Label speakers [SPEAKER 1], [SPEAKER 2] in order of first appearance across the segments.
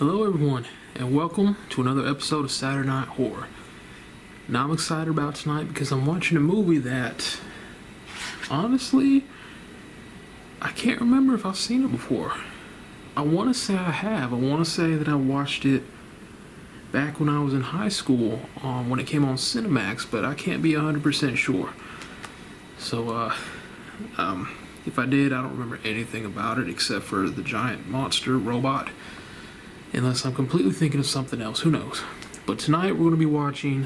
[SPEAKER 1] Hello everyone, and welcome to another episode of Saturday Night Horror. Now I'm excited about tonight because I'm watching a movie that, honestly, I can't remember if I've seen it before. I want to say I have. I want to say that I watched it back when I was in high school when it came on Cinemax, but I can't be 100% sure. So, if I did, I don't remember anything about it except for the giant monster robot. Unless I'm completely thinking of something else, who knows. But tonight we're going to be watching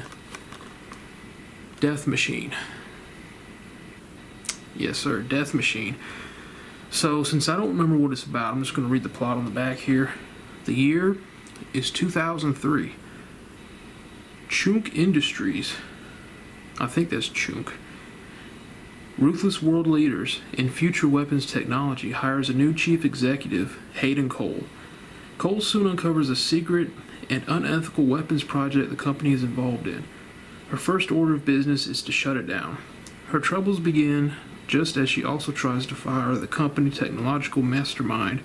[SPEAKER 1] Death Machine. Yes sir, Death Machine. So since I don't remember what it's about, I'm just going to read the plot on the back here. The year is 2003. Chunk Industries, I think that's Chunk, ruthless world leaders in future weapons technology, hires a new chief executive, Hayden Cole. Cole soon uncovers a secret and unethical weapons project the company is involved in. Her first order of business is to shut it down. Her troubles begin just as she also tries to fire the company technological mastermind,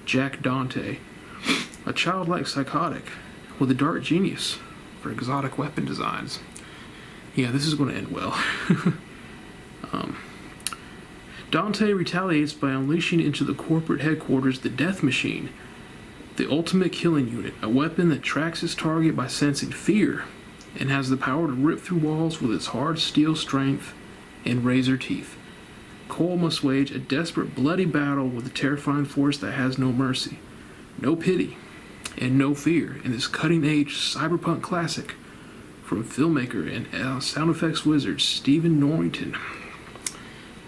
[SPEAKER 1] Jack Dante, a childlike psychotic with a dark genius for exotic weapon designs. Yeah, this is going to end well. Dante retaliates by unleashing into the corporate headquarters the Death Machine, the ultimate killing unit, a weapon that tracks its target by sensing fear and has the power to rip through walls with its hard steel strength and razor teeth. Cole must wage a desperate, bloody battle with a terrifying force that has no mercy, no pity, and no fear in this cutting-edge cyberpunk classic from filmmaker and sound effects wizard Stephen Norrington.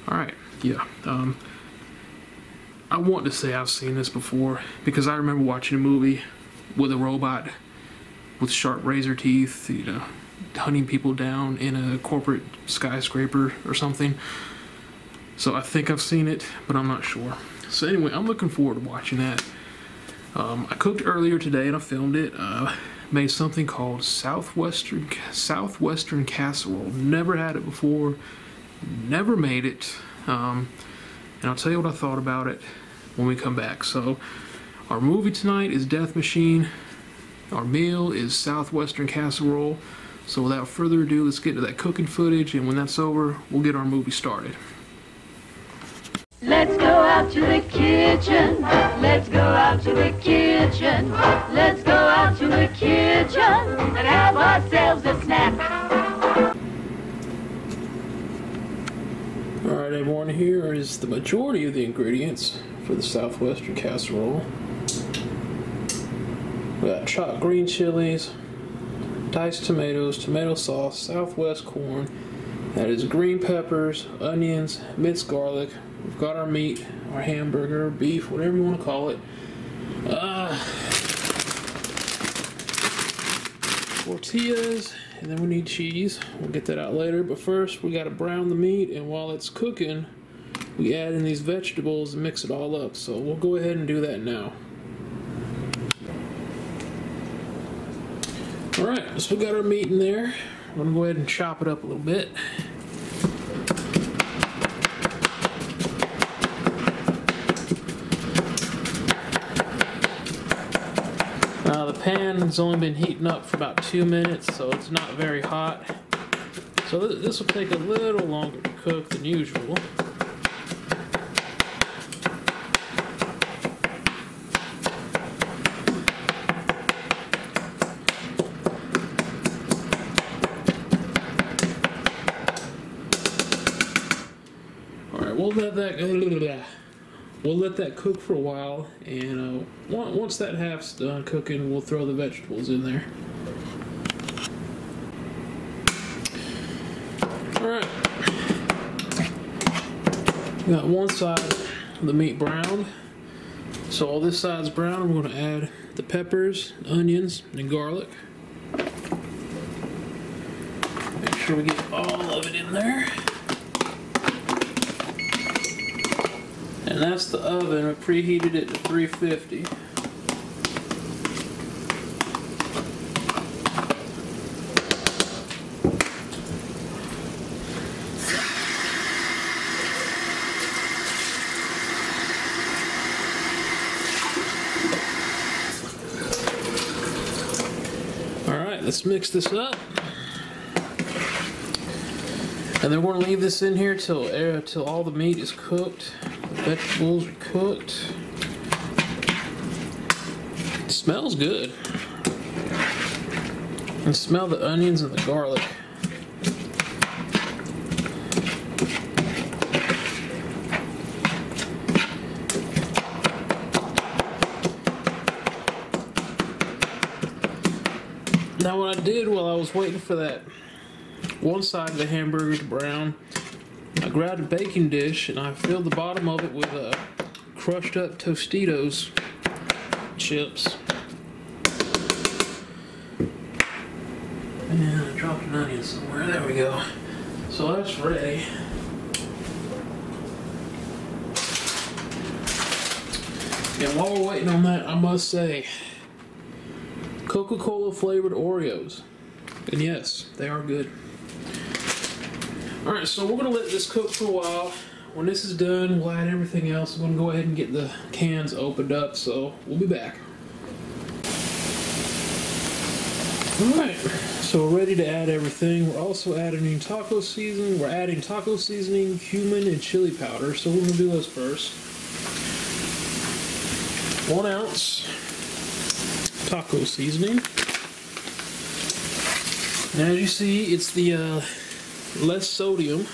[SPEAKER 1] Alright, yeah, I want to say I've seen this before because I remember watching a movie with a robot with sharp razor teeth, you know, hunting people down in a corporate skyscraper or something. So I think I've seen it, but I'm not sure. So anyway, I'm looking forward to watching that. I cooked earlier today and I filmed it. Made something called Southwestern casserole. Never had it before. Never made it. And I'll tell you what I thought about it when we come back. So, our movie tonight is Death Machine. Our meal is Southwestern casserole. So without further ado, let's get to that cooking footage, and when that's over, we'll get our movie started.
[SPEAKER 2] Let's go out to the kitchen. Let's go out to the kitchen. Let's go out to the kitchen and have ourselves a snack.
[SPEAKER 1] Alright everyone, here is the majority of the ingredients for the Southwestern casserole. We got chopped green chilies, diced tomatoes, tomato sauce, Southwest corn, that is green peppers, onions, minced garlic. We've got our meat, our hamburger, beef, whatever you want to call it. Tortillas, and then we need cheese. We'll get that out later, but first we got to brown the meat, and while it's cooking we add in these vegetables and mix it all up. So we'll go ahead and do that now. Alright, so we got our meat in there. I'm going to go ahead and chop it up a little bit. The pan has only been heating up for about 2 minutes, so it's not very hot. So this will take a little longer to cook than usual. Alright, we'll let that cook for a while, and once that half's done cooking, we'll throw the vegetables in there. Alright. Got one side of the meat browned. So all this side's brown, I'm going to add the peppers, onions, and garlic. Make sure we get all of it in there. And that's the oven. I preheated it to 350. let's mix this up. And then we're gonna leave this in here till all the meat is cooked, the vegetables are cooked. It smells good. You can smell the onions and the garlic. Now what I did while I was waiting for that one side of the hamburger to brown, I grabbed a baking dish and I filled the bottom of it with crushed up Tostitos chips. And I dropped an onion somewhere. There we go. So that's ready. And while we're waiting on that, I must say, Coca-Cola flavored Oreos. And yes, they are good. Alright, so we're going to let this cook for a while. When this is done, we'll add everything else. I'm going to go ahead and get the cans opened up, so we'll be back. Alright, so we're ready to add everything. We're also adding taco seasoning. We're adding taco seasoning, cumin, and chili powder. So we're going to do those first. 1 ounce taco seasoning. And as you see, it's the less sodium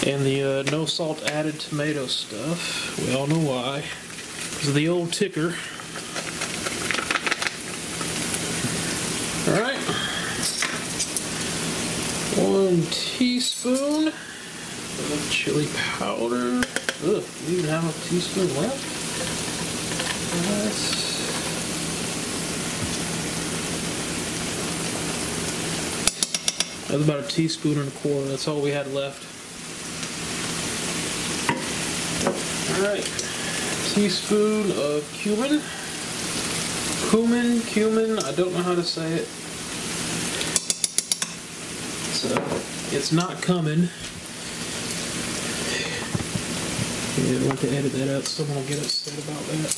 [SPEAKER 1] and the no salt added tomato stuff. We all know why. Because of the old ticker. Alright. 1 teaspoon of chili powder. Ugh, we even have a teaspoon left. That's about 1.25 teaspoons. That's all we had left. Alright. Teaspoon of cumin. Cumin, I don't know how to say it. So, it's not cumin. Yeah, I'd like to edit that out. Someone will get upset about that.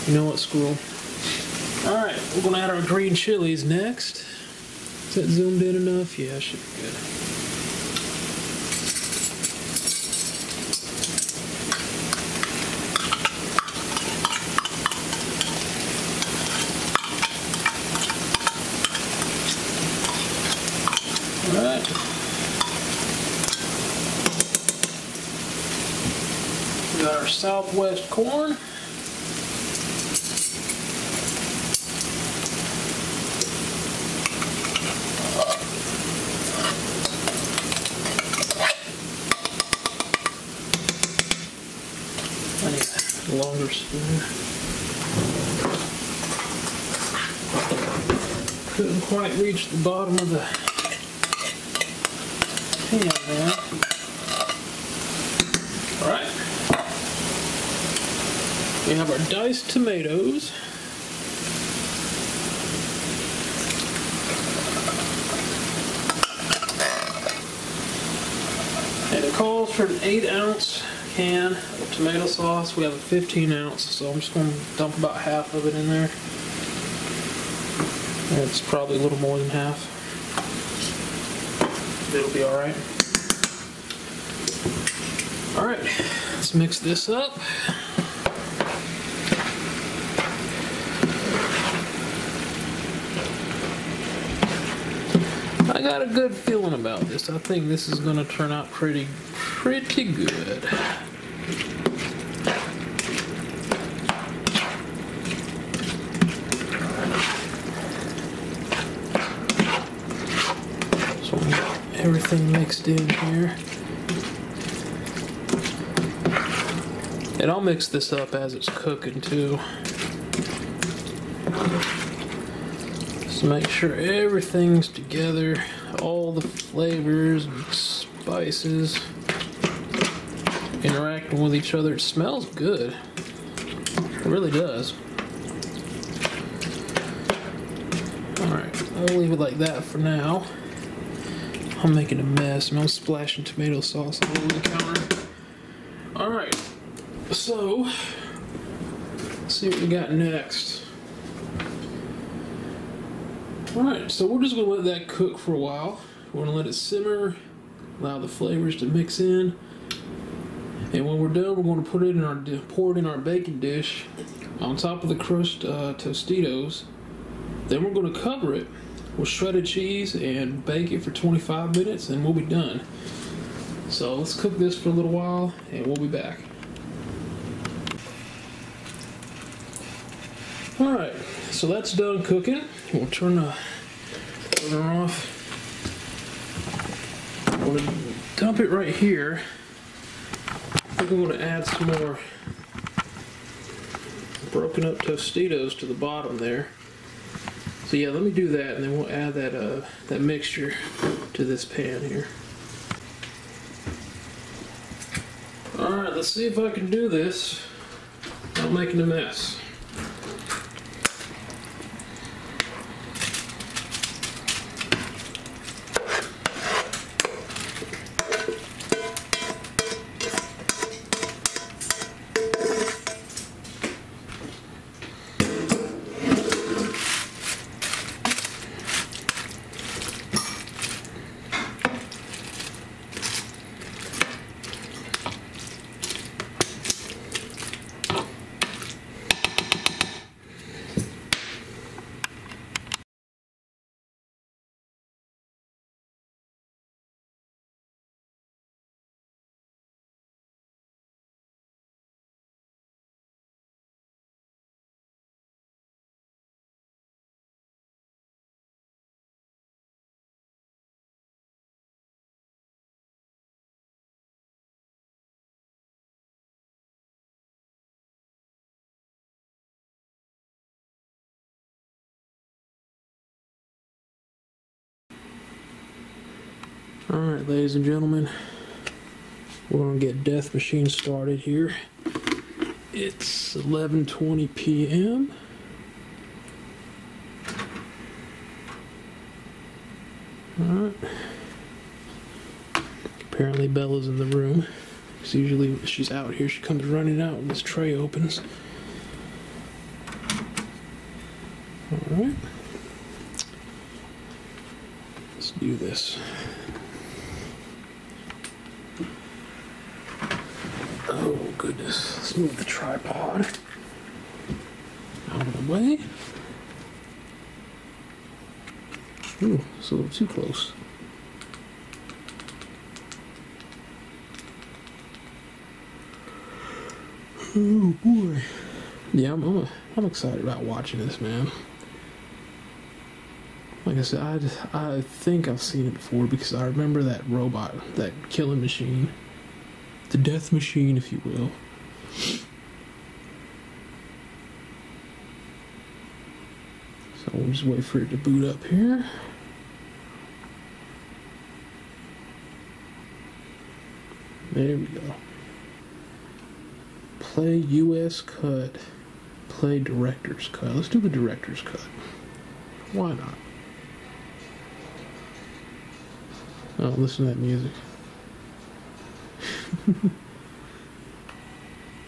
[SPEAKER 1] You know what, squirrel? Alright, we're going to add our green chilies next. Is that zoomed in enough? Yeah, should be good. Alright. We got our Southwest corn. Longer spoon. Couldn't quite reach the bottom of the pan there. Alright. We have our diced tomatoes. And it calls for an 8-ounce can of tomato sauce. We have a 15-ounce, so I'm just going to dump about half of it in there. It's probably a little more than half. It'll be alright. Alright, let's mix this up. I got a good feeling about this. I think this is going to turn out pretty good. So everything mixed in here. And I'll mix this up as it's cooking too. Just make sure everything's together, all the flavors and spices interacting with each other. It smells good. It really does. Alright, I'll leave it like that for now. I'm making a mess and I'm splashing tomato sauce all over the counter. Alright, so let's see what we got next. Alright, so we're just going to let that cook for a while. We're going to let it simmer, allow the flavors to mix in. And when we're done, we're going to pour it in our baking dish on top of the crushed Tostitos. Then we're going to cover it with shredded cheese and bake it for 25 minutes, and we'll be done. So let's cook this for a little while, and we'll be back. Alright, so that's done cooking. We'll turn her off. I'm going to dump it right here. I think I'm going to add some more broken up Tostitos to the bottom there. So yeah, let me do that, and then we'll add that mixture to this pan here. Alright, let's see if I can do this without making a mess. Alright, ladies and gentlemen, we're going to get Death Machine started here. It's 11:20 p.m. Alright. Apparently Bella's in the room. Because usually when she's out here, she comes running out when this tray opens. Alright. Let's do this. Oh goodness, let's move the tripod out of the way. Ooh, it's a little too close. Oh boy. Yeah, I'm excited about watching this, man. Like I said, I think I've seen it before because I remember that robot, that killing machine. The Death Machine, if you will. So we'll just wait for it to boot up here. There we go. Play US cut. Play director's cut. Let's do the director's cut. Why not? Oh, listen to that music.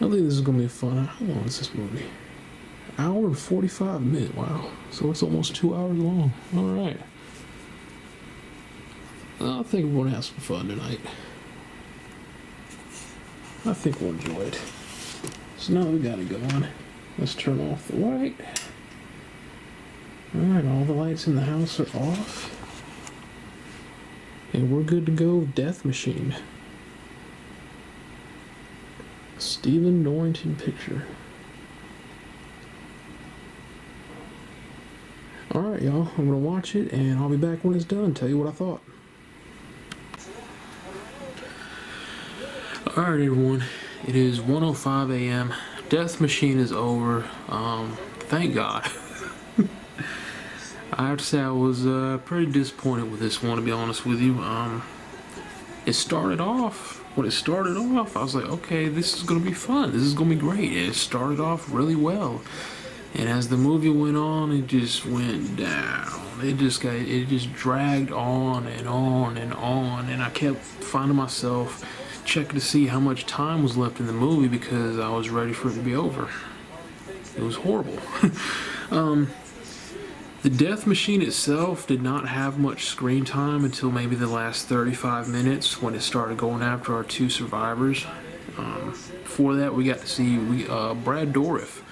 [SPEAKER 1] I think this is going to be fun. How long is this movie? Hour and 45 minutes. Wow. So it's almost 2 hours long. Alright. I think we're going to have some fun tonight. I think we'll enjoy it. So now we got it going. Let's turn off the light. Alright, all the lights in the house are off. And we're good to go. Death Machine. Stephen Norrington picture. Alright, y'all. I'm going to watch it, and I'll be back when it's done and tell you what I thought. Alright, everyone. It is 1:05 a.m. Death Machine is over. Thank God. I have to say I was pretty disappointed with this one, to be honest with you. It started off... When it started off, I was like, okay, this is going to be fun. This is going to be great. It started off really well. And as the movie went on, it just went down. It just dragged on and on and on. And I kept finding myself checking to see how much time was left in the movie because I was ready for it to be over. It was horrible. The death machine itself did not have much screen time until maybe the last 35 minutes when it started going after our two survivors. Before that, we got to see Brad Dourif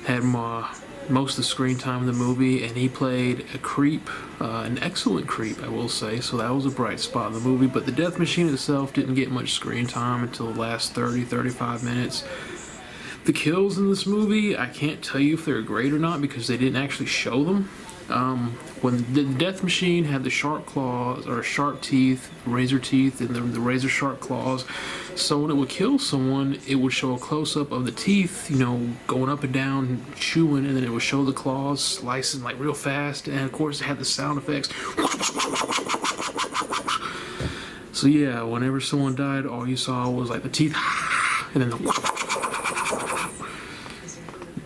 [SPEAKER 1] had most of the screen time in the movie, and he played a creep, an excellent creep, I will say, so that was a bright spot in the movie. But the death machine itself didn't get much screen time until the last 30-35 minutes. The kills in this movie, I can't tell you if they're great or not because they didn't actually show them. When the death machine had the sharp claws, or sharp teeth, razor teeth, and the razor sharp claws, so when it would kill someone, it would show a close-up of the teeth, you know, going up and down, chewing, and then it would show the claws slicing like real fast, and of course it had the sound effects. So yeah, whenever someone died, all you saw was like the teeth, and then the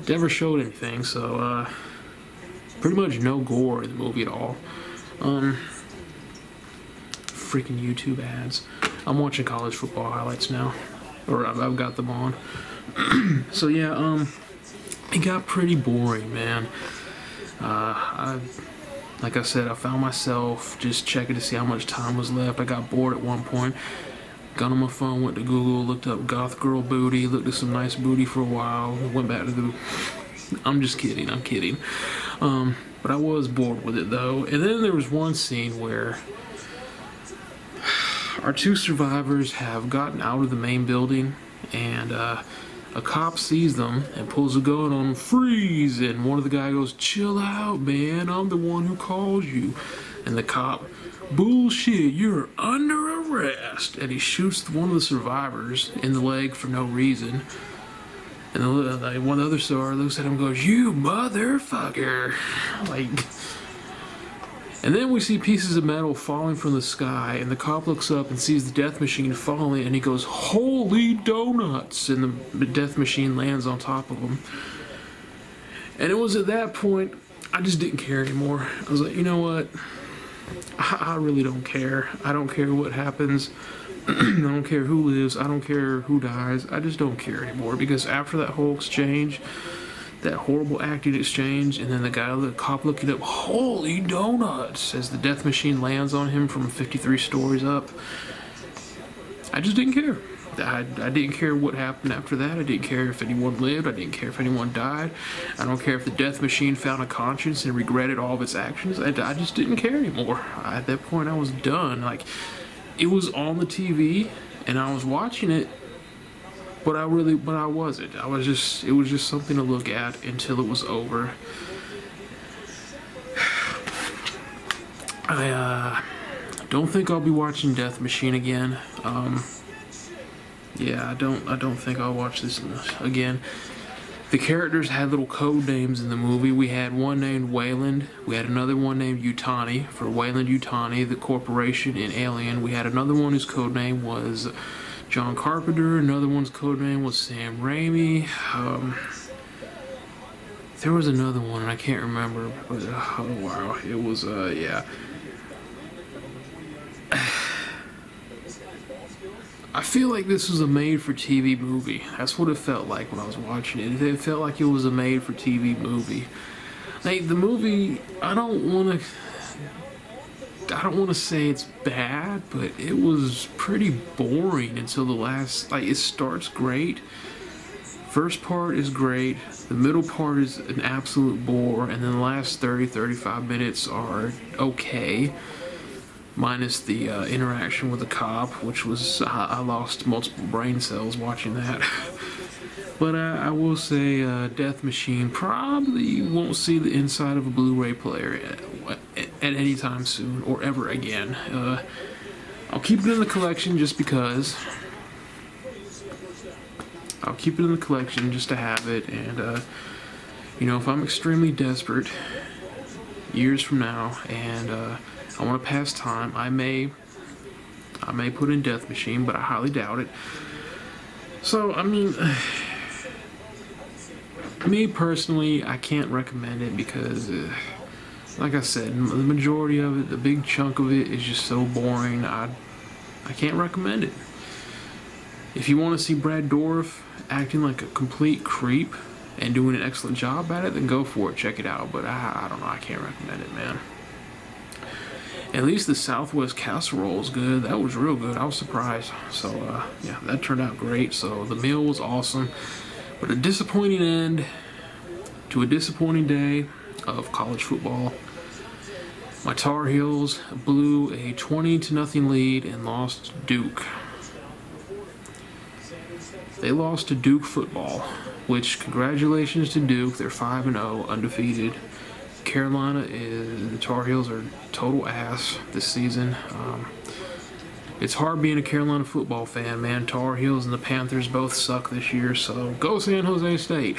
[SPEAKER 1] never showed anything, so pretty much no gore in the movie at all. Freaking YouTube ads. I'm watching college football highlights now, or I've got them on. So yeah, it got pretty boring, man. Like I said, I found myself just checking to see how much time was left. I got bored at one point. Got on my phone, went to Google, looked up goth girl booty, looked at some nice booty for a while, went back to the... I'm just kidding, I'm kidding. But I was bored with it though. And then there was one scene where our two survivors have gotten out of the main building, and a cop sees them and pulls a gun on them, freeze, and one of the guys goes, chill out, man, I'm the one who called you. And the cop, bullshit, you're under arrest, and he shoots one of the survivors in the leg for no reason. And one of the other survivor looks at him and goes, you motherfucker. Like, and then we see pieces of metal falling from the sky, and the cop looks up and sees the death machine falling, and he goes, holy donuts, and the death machine lands on top of him. And it was at that point I just didn't care anymore. I was like, you know what, I really don't care. I don't care what happens. I don't care who lives. I don't care who dies. I just don't care anymore, because after that whole exchange, that horrible acting exchange, and then the cop looking up, holy donuts, as the death machine lands on him from 53 stories up, I just didn't care. I didn't care what happened after that. I didn't care if anyone lived. I didn't care if anyone died. I don't care if the death machine found a conscience and regretted all of its actions. I just didn't care anymore. At that point, I was done. Like, it was on the TV, and I was watching it, but I wasn't. It was just something to look at until it was over. I don't think I'll be watching Death Machine again. Yeah, I don't think I'll watch this again. The characters had little code names in the movie. We had one named Wayland. We had another one named Yutani, for Weyland-Yutani, the corporation in Alien. We had another one whose code name was John Carpenter. Another one's code name was Sam Raimi. There was another one, and I can't remember. But, oh, wow. It was, yeah. I feel like this was a made-for-TV movie. That's what it felt like when I was watching it. It felt like it was a made-for-TV movie. Like, the movie, I don't want to say it's bad, but it was pretty boring until the last, like, it starts great. First part is great. The middle part is an absolute bore, and then the last 30-35 minutes are okay. Minus the interaction with the cop, which was, I lost multiple brain cells watching that. But I will say Death Machine probably won't see the inside of a Blu-ray player at any time soon, or ever again. I'll keep it in the collection just because. I'll keep it in the collection just to have it, and you know, if I'm extremely desperate years from now, and I want to pass time, I may put in Death Machine, but I highly doubt it. So, I mean, me personally, I can't recommend it because, like I said, the majority of it, the big chunk of it is just so boring. I can't recommend it. If you want to see Brad Dourif acting like a complete creep, and doing an excellent job at it, then go for it. Check it out. But I don't know. I can't recommend it, man. At least the Southwest casserole is good. That was real good. I was surprised. So, yeah, that turned out great. So, the meal was awesome. But a disappointing end to a disappointing day of college football. My Tar Heels blew a 20-0 lead and lost to Duke. They lost to Duke football, which, congratulations to Duke. They're 5-0, undefeated. The Tar Heels are total ass this season. It's hard being a Carolina football fan, man. Tar Heels and the Panthers both suck this year, so go San Jose State.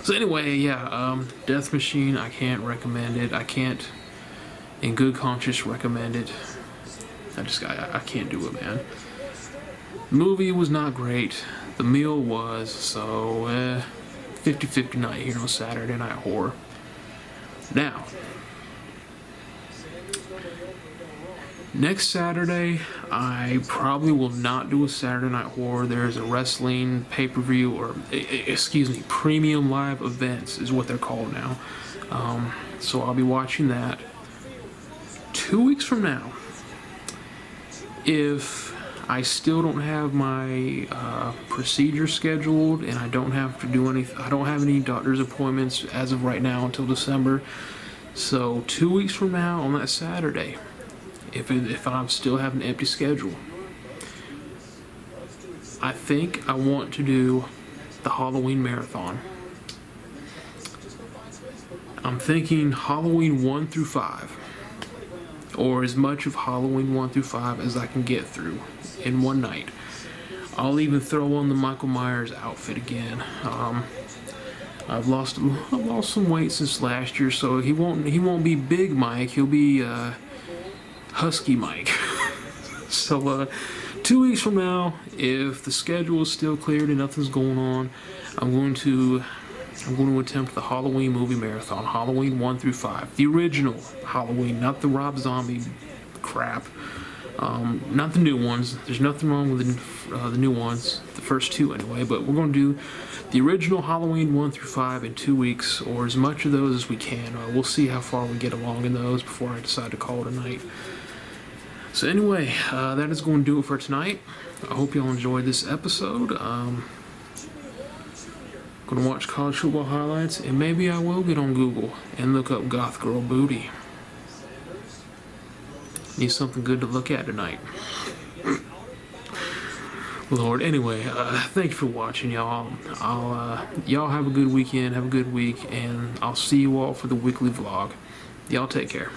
[SPEAKER 1] So anyway, yeah, Death Machine, I can't recommend it. I can't, in good conscience, recommend it. I can't do it, man. The movie was not great. The meal was, so 50-50 night here on Saturday Night Horror. Now, next Saturday, I probably will not do a Saturday Night Horror. There's a wrestling pay-per-view, or excuse me, premium live events is what they're called now. So I'll be watching that. 2 weeks from now, if I still don't have my procedure scheduled and I don't have to do anything, I don't have any doctor's appointments as of right now until December. So 2 weeks from now on that Saturday, if I still have an empty schedule, I think I want to do the Halloween marathon. I'm thinking Halloween 1 through 5, or as much of Halloween 1 through 5 as I can get through in one night. I'll even throw on the Michael Myers outfit again. I've lost some weight since last year, so he won't be Big Mike. He'll be Husky Mike. So 2 weeks from now, if the schedule is still cleared and nothing's going on, I'm going to attempt the Halloween movie marathon. Halloween 1 through 5. The original Halloween, not the Rob Zombie crap. Not the new ones. There's nothing wrong with the new ones. The first two anyway. But we're going to do the original Halloween 1 through 5 in 2 weeks, or as much of those as we can. We'll see how far we get along in those before I decide to call it a night. So anyway, that is going to do it for tonight. I hope y'all enjoyed this episode. Going to watch college football highlights, and maybe I will get on Google and look up Goth Girl Booty. Need something good to look at tonight. Lord, anyway, thank you for watching, y'all. Y'all have a good weekend, have a good week, and I'll see you all for the weekly vlog. Y'all take care.